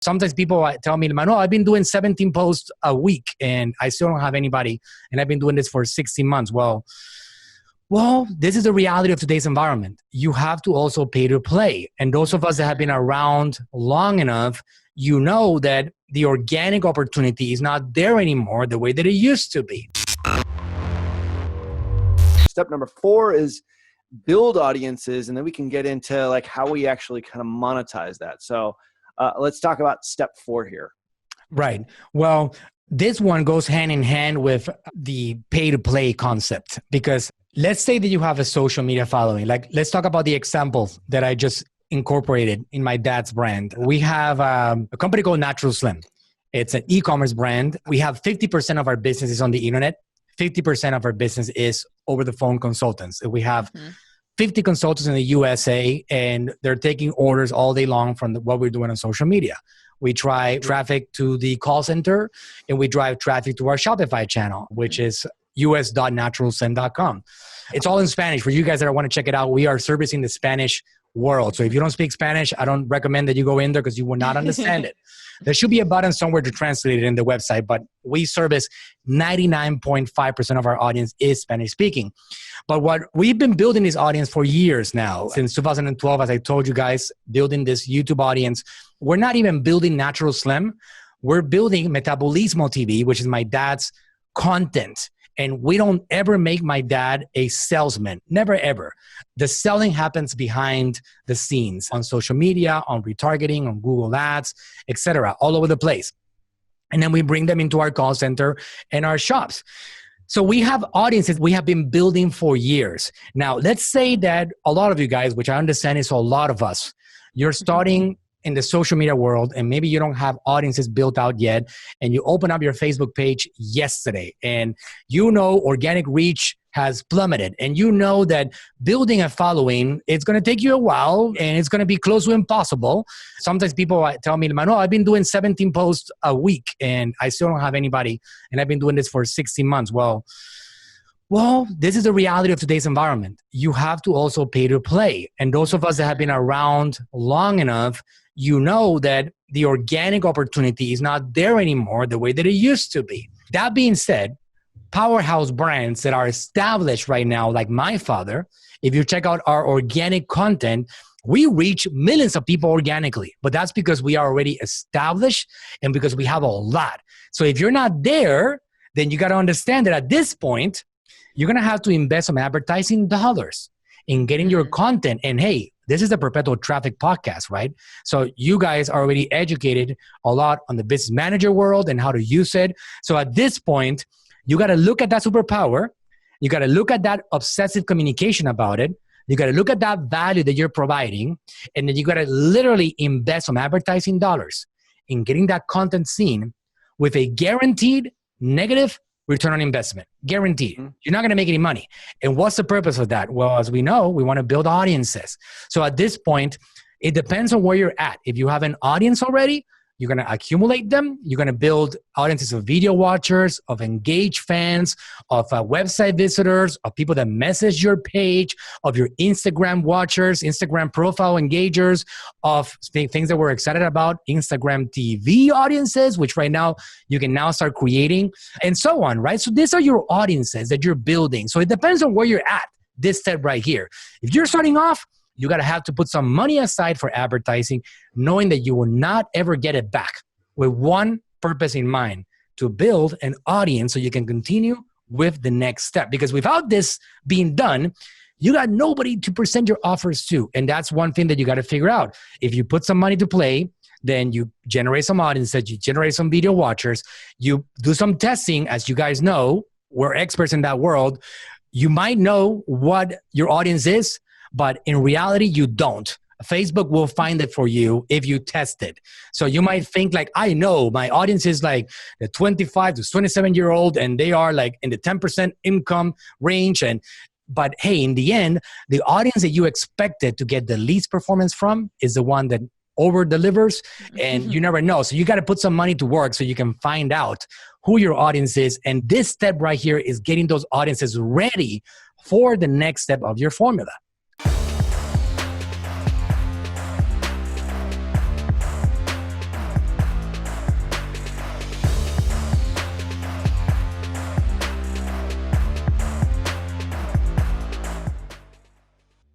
Sometimes people tell me, Manuel, I've been doing 17 posts a week and I still don't have anybody. And I've been doing this for 16 months. Well, this is the reality of today's environment. You have to also pay to play. And those of us that have been around long enough, you know that the organic opportunity is not there anymore the way that it used to be. Step number 4 is build audiences, and then we can get into like how we actually kind of monetize that. So let's talk about step 4 here. Right. Well, this one goes hand in hand with the pay to play concept, because let's say that you have a social media following. Like, let's talk about the examples that I just incorporated in my dad's brand. We have a company called Natural Slim. It's an e-commerce brand. We have 50% of our business is on the internet. 50% of our business is over the phone consultants. We have 50 consultants in the USA, and they're taking orders all day long from what we're doing on social media. We drive traffic to the call center, and we drive traffic to our Shopify channel, which is us.naturalslim.com. It's all in Spanish. For you guys that want to check it out, we are servicing the Spanish world. So if you don't speak Spanish, I don't recommend that you go in there because you will not understand it. There should be a button somewhere to translate it in the website, but we service 99.5% of our audience is Spanish speaking. But what we've been building this audience for years now, since 2012, as I told you guys, building this YouTube audience. We're not even building Natural Slim. We're building Metabolismo TV, which is my dad's content. And we don't ever make my dad a salesman. Never, ever. The selling happens behind the scenes on social media, on retargeting, on Google Ads, etc., all over the place. And then we bring them into our call center and our shops. So we have audiences we have been building for years. Now, let's say that a lot of you guys, which I understand is a lot of us, you're starting in the social media world, and maybe you don't have audiences built out yet, and you open up your Facebook page yesterday, and you know organic reach has plummeted, and you know that building a following, it's going to take you a while, and it's going to be close to impossible. Sometimes people tell me, Manuel, I've been doing 17 posts a week, and I still don't have anybody, and I've been doing this for 16 months. Well, this is the reality of today's environment. You have to also pay to play. And those of us that have been around long enough, you know that the organic opportunity is not there anymore the way that it used to be. That being said, powerhouse brands that are established right now, like my father, if you check out our organic content, we reach millions of people organically. But that's because we are already established and because we have a lot. So if you're not there, then you got to understand that at this point, you're going to have to invest some advertising dollars in getting your content. And hey, this is a perpetual traffic podcast, right? So you guys are already educated a lot on the business manager world and how to use it. So at this point, you got to look at that superpower. You got to look at that obsessive communication about it. You got to look at that value that you're providing. And then you got to literally invest some advertising dollars in getting that content seen with a guaranteed negative return on investment. Guaranteed. You're not going to make any money. And what's the purpose of that? Well, as we know, we want to build audiences. So at this point, it depends on where you're at. If you have an audience already, you're going to accumulate them. You're going to build audiences of video watchers, of engaged fans, of website visitors, of people that message your page, of your Instagram watchers, Instagram profile engagers, of things that we're excited about, Instagram TV audiences, which right now you can now start creating, and so on, right? So these are your audiences that you're building. So it depends on where you're at, this step right here. If you're starting off, you got to have to put some money aside for advertising, knowing that you will not ever get it back, with one purpose in mind, to build an audience so you can continue with the next step. Because without this being done, you got nobody to present your offers to. And that's one thing that you got to figure out. If you put some money to play, then you generate some audiences, you generate some video watchers, you do some testing. As you guys know, we're experts in that world. You might know what your audience is, but in reality, you don't. Facebook will find it for you if you test it. So you might think like, I know my audience is like the 25 to 27-year-old, and they are like in the 10% income range. But hey, in the end, the audience that you expected to get the least performance from is the one that over delivers, and you never know. So you got to put some money to work so you can find out who your audience is. And this step right here is getting those audiences ready for the next step of your formula.